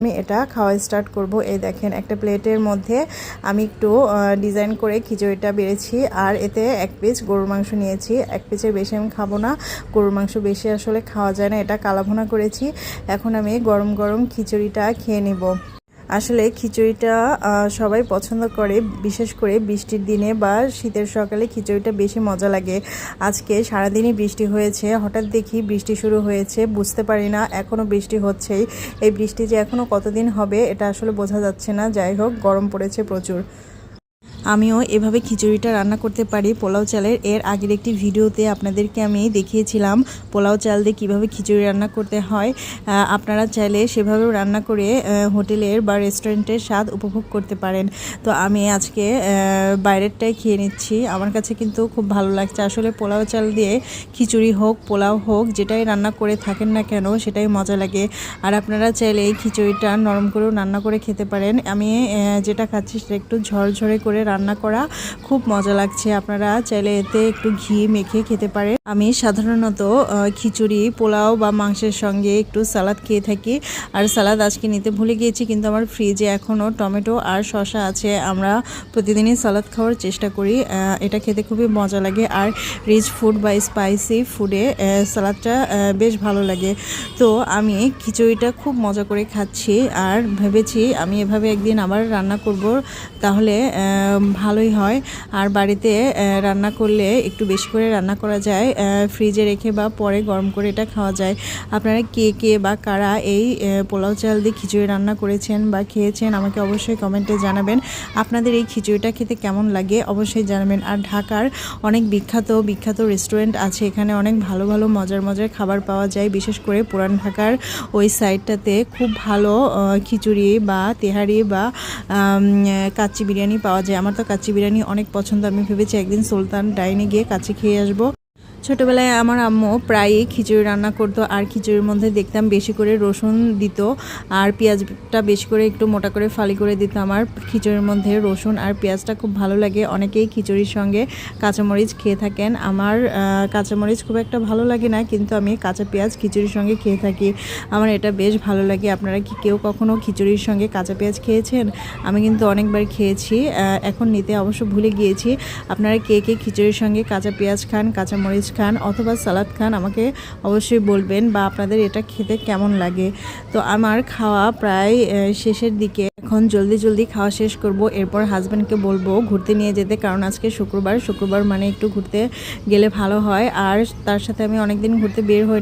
আমি এটা খাওয়া স্টার্ট করব। এই দেখেন একটা প্লেটের মধ্যে আমি একটু ডিজাইন করে খিচুড়িটা বেড়েছি, আর এতে 1 পিস গরুর মাংস নিয়েছি। 1 পিসের বেশি আমি খাবো না, গরুর মাংস বেশি আসলে খাওয়া যায় না। এটা কালাভুনা করেছি। এখন আমি গরম গরম খিচুড়িটা খেয়ে নিব। আসলে খিচুড়িটা সবাই পছন্দ করে, বিশেষ করে বৃষ্টির দিনে বা শীতের সকালে খিচুড়িটা বেশি মজা লাগে। আজকে সারাদিনই বৃষ্টি হয়েছে, হঠাৎ দেখি বৃষ্টি শুরু হয়েছে, বুঝতে পারি না এখনও বৃষ্টি হচ্ছেই। এই বৃষ্টি যে এখনও কতদিন হবে এটা আসলে বোঝা যাচ্ছে না। যাই হোক, গরম পড়েছে প্রচুর। আমিও এভাবে খিচুড়িটা রান্না করতে পারি পোলাও চালের। এর আগের একটি ভিডিওতে আপনাদেরকে আমি দেখিয়েছিলাম পোলাও চাল দিয়ে কীভাবে খিচুড়ি রান্না করতে হয়। আপনারা চাইলে সেভাবেও রান্না করে হোটেলের বা রেস্টুরেন্টের স্বাদ উপভোগ করতে পারেন। তো আমি আজকে বাইরেরটাই খেয়ে নিচ্ছি। আমার কাছে কিন্তু খুব ভালো লাগছে। আসলে পোলাও চাল দিয়ে খিচুড়ি হোক, পোলাও হোক, যেটাই রান্না করে থাকেন না কেন সেটাই মজা লাগে। আর আপনারা চাইলে এই খিচুড়িটা নরম করেও রান্না করে খেতে পারেন। আমি যেটা খাচ্ছি সেটা একটু ঝরঝরে করে রান্না করা, খুব মজা লাগছে। আপনারা চাইলে এতে একটু ঘি মেখে খেতে পারেন। আমি সাধারণত খিচুড়ি, পোলাও বা মাংসের সঙ্গে একটু সালাদ খেয়ে থাকি। আর সালাদ আজকে নিতে ভুলে গিয়েছি, কিন্তু আমার ফ্রিজে এখনও টমেটো আর শসা আছে। আমরা প্রতিদিনই সালাদ খাওয়ার চেষ্টা করি। এটা খেতে খুবই মজা লাগে। আর রিচ ফুড বা স্পাইসি ফুডে সালাদটা বেশ ভালো লাগে। তো আমি খিচুড়িটা খুব মজা করে খাচ্ছি, আর ভেবেছি আমি এভাবে একদিন আবার রান্না করব, তাহলে ভালোই হয়। আর বাড়িতে রান্না করলে একটু বেশি করে রান্না করা যায়, ফ্রিজে রেখে বা পরে গরম করে এটা খাওয়া যায়। আপনারা কে বা কারা এই পোলাও চাল দিয়ে খিচুড়ি রান্না করেছেন বা খেয়েছেন আমাকে অবশ্যই কমেন্টে জানাবেন। আপনাদের এই খিচুড়িটা খেতে কেমন লাগে অবশ্যই জানাবেন। আর ঢাকার অনেক বিখ্যাত রেস্টুরেন্ট আছে, এখানে অনেক ভালো মজার খাবার পাওয়া যায়। বিশেষ করে পুরান ঢাকার ওই সাইডটাতে খুব ভালো খিচুড়ি বা তেহারি বা কাচ্চি বিরিয়ানি পাওয়া যায়। আমার তো কাচ্চি বিরিয়ানি অনেক পছন্দ। আমি ভেবেছি একদিন সুলতান ডাইনে গিয়ে কাচ্চি খেয়ে আসবো। ছোটোবেলায় আমার আম্মু প্রায়ই খিচুড়ি রান্না করতো, আর খিচুড়ির মধ্যে দেখতাম বেশি করে রসুন দিত, আর পেঁয়াজটা বেশি করে একটু মোটা করে ফালি করে দিত। আমার খিচুড়ির মধ্যে রসুন আর পেঁয়াজটা খুব ভালো লাগে। অনেকেই খিচুড়ির সঙ্গে কাঁচামরিচ খেয়ে থাকেন। আমার কাঁচামরিচ খুব একটা ভালো লাগে না, কিন্তু আমি কাঁচা পেঁয়াজ খিচুড়ির সঙ্গে খেয়ে থাকি। আমার এটা বেশ ভালো লাগে। আপনারা কি কেউ কখনও খিচুড়ির সঙ্গে কাঁচা পেঁয়াজ খেয়েছেন? আমি কিন্তু অনেকবার খেয়েছি, এখন নিতে অবশ্য ভুলে গিয়েছি। আপনারা কে খিচুড়ির সঙ্গে কাঁচা পেঁয়াজ খান, কাঁচামরিচ খান অথবা সালাদ খান, আমাকে অবশ্যই বলবেন, বা আপনাদের এটা খেতে কেমন লাগে। তো আমার খাওয়া প্রায় শেষের দিকে, এখন জলদি খাওয়া শেষ করব। এরপর হাজব্যান্ডকে বলবো ঘুরতে নিয়ে যেতে, কারণ আজকে শুক্রবার মানে একটু ঘুরতে গেলে ভালো হয়। আর তার সাথে আমি অনেকদিন ঘুরতে বের হই।